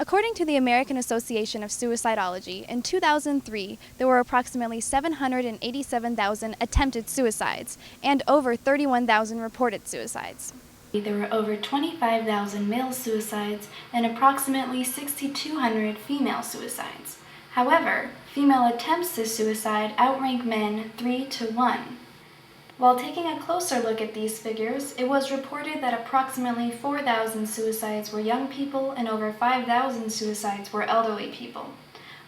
According to the American Association of Suicidology, in 2003, there were approximately 787,000 attempted suicides and over 31,000 reported suicides. There were over 25,000 male suicides and approximately 6,200 female suicides. However, female attempts to suicide outrank men 3 to 1. While taking a closer look at these figures, it was reported that approximately 4,000 suicides were young people and over 5,000 suicides were elderly people.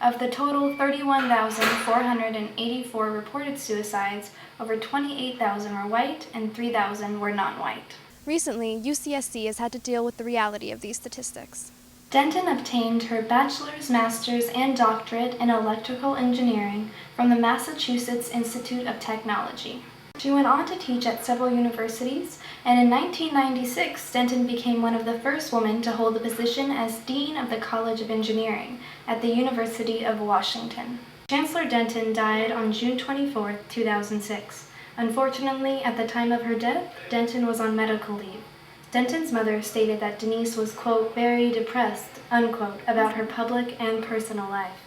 Of the total 31,484 reported suicides, over 28,000 were white and 3,000 were non-white. Recently, UCSC has had to deal with the reality of these statistics. Denton obtained her bachelor's, master's, and doctorate in electrical engineering from the Massachusetts Institute of Technology. She went on to teach at several universities, and in 1996, Denton became one of the first women to hold the position as Dean of the College of Engineering at the University of Washington. Chancellor Denton died on June 24, 2006. Unfortunately, at the time of her death, Denton was on medical leave. Denton's mother stated that Denise was, quote, very depressed, unquote, about her public and personal life.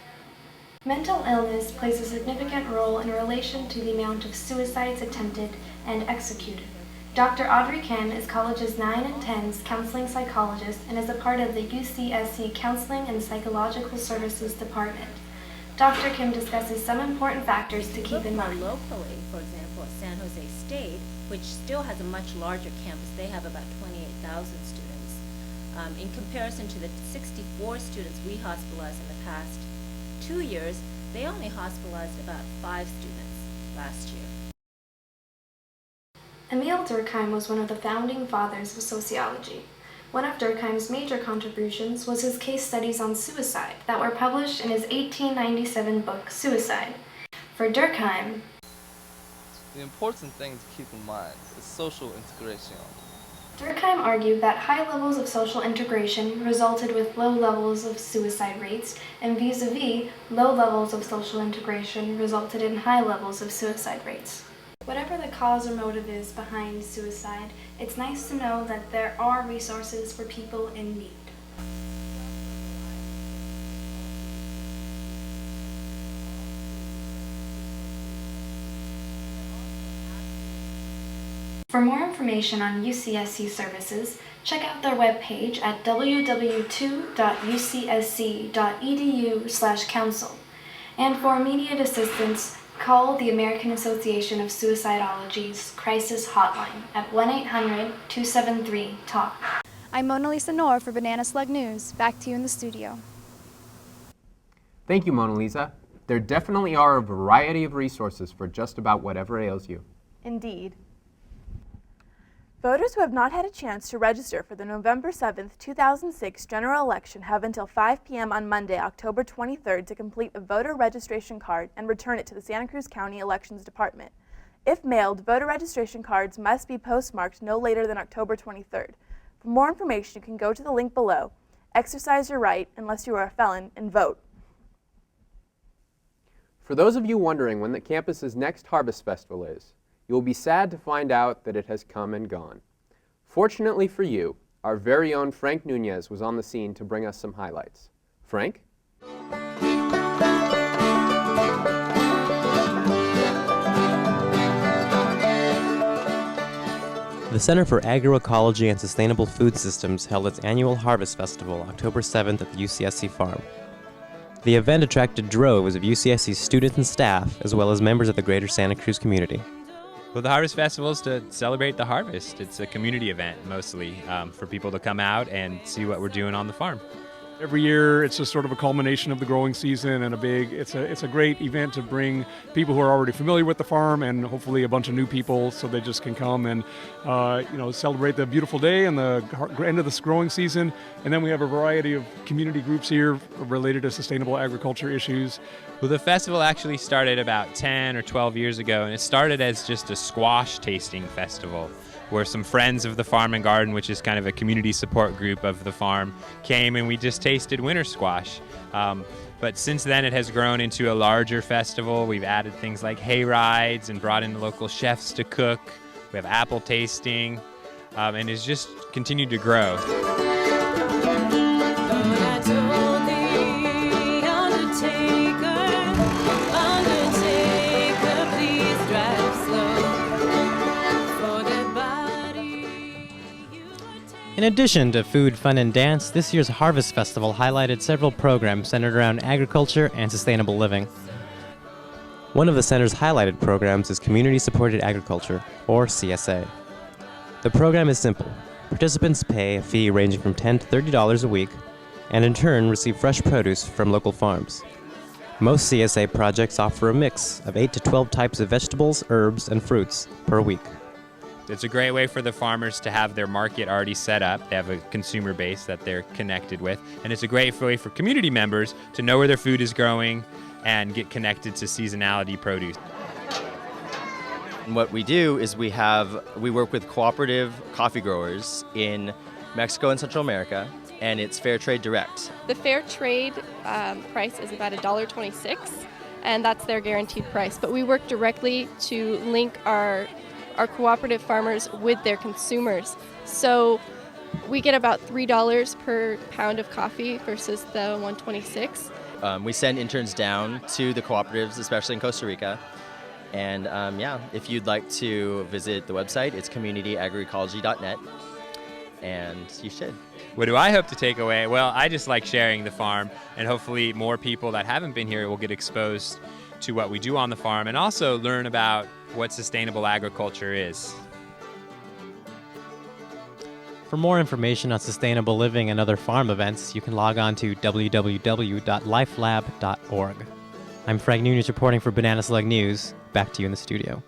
Mental illness plays a significant role in relation to the amount of suicides attempted and executed. Dr. Audrey Kim is college's 9 and 10's counseling psychologist and is a part of the UCSC Counseling and Psychological Services Department. Dr. Kim discusses some important factors to keep in mind. Locally, for example, at San Jose State, which still has a much larger campus, they have about 28,000 students. In comparison to the 64 students we hospitalized in the past 2 years, they only hospitalized about 5 students last year. Emil Durkheim was one of the founding fathers of sociology. One of Durkheim's major contributions was his case studies on suicide that were published in his 1897 book, Suicide. For Durkheim, the important thing to keep in mind is social integration. Durkheim argued that high levels of social integration resulted with low levels of suicide rates, and vis-a-vis, low levels of social integration resulted in high levels of suicide rates. Whatever the cause or motive is behind suicide, it's nice to know that there are resources for people in need. For more information on UCSC services, check out their webpage at www.ucsc.edu/council. And for immediate assistance, call the American Association of Suicidology's crisis hotline at 1-800-273-TALK. I'm Mona Lisa Noor for Banana Slug News. Back to you in the studio. Thank you, Mona Lisa. There definitely are a variety of resources for just about whatever ails you. Indeed. Voters who have not had a chance to register for the November 7th, 2006 general election have until 5 p.m. on Monday, October 23rd to complete a voter registration card and return it to the Santa Cruz County Elections Department. If mailed, voter registration cards must be postmarked no later than October 23rd. For more information, you can go to the link below. Exercise your right, unless you are a felon, and vote. For those of you wondering when the campus's next Harvest Festival is, you will be sad to find out that it has come and gone. Fortunately for you, our very own Frank Nunez was on the scene to bring us some highlights. Frank? The Center for Agroecology and Sustainable Food Systems held its annual Harvest Festival October 7th at the UCSC farm. The event attracted droves of UCSC students and staff, as well as members of the greater Santa Cruz community. Well, the Harvest Festival is to celebrate the harvest. It's a community event, mostly, for people to come out and see what we're doing on the farm. Every year, it's just sort of a culmination of the growing season and it's a great event to bring people who are already familiar with the farm and hopefully a bunch of new people so they just can come and celebrate the beautiful day and the end of this growing season. And then we have a variety of community groups here related to sustainable agriculture issues. Well, the festival actually started about 10 or 12 years ago, and it started as just a squash tasting festival, where some friends of the Farm and Garden, which is kind of a community support group of the farm, came and we just tasted winter squash. But since then it has grown into a larger festival. We've added things like hay rides and brought in the local chefs to cook. We have apple tasting, and it's just continued to grow. In addition to food, fun, and dance, this year's Harvest Festival highlighted several programs centered around agriculture and sustainable living. One of the center's highlighted programs is Community Supported Agriculture, or CSA. The program is simple. Participants pay a fee ranging from $10 to $30 a week, and in turn receive fresh produce from local farms. Most CSA projects offer a mix of 8 to 12 types of vegetables, herbs, and fruits per week. It's a great way for the farmers to have their market already set up. They have a consumer base that they're connected with. And it's a great way for community members to know where their food is growing and get connected to seasonality produce. And what we do is we work with cooperative coffee growers in Mexico and Central America, and it's Fair Trade Direct. The fair trade price is about $1.26, and that's their guaranteed price. But we work directly to link our cooperative farmers with their consumers. So we get about $3 per pound of coffee versus the $1.26. We send interns down to the cooperatives, especially in Costa Rica. And if you'd like to visit the website, it's communityagroecology.net, and you should. What do I hope to take away? Well, I just like sharing the farm, and hopefully more people that haven't been here will get exposed to what we do on the farm and also learn about what sustainable agriculture is. For more information on sustainable living and other farm events, you can log on to www.lifelab.org. I'm Frank Nunez reporting for Banana Slug News. Back to you in the studio.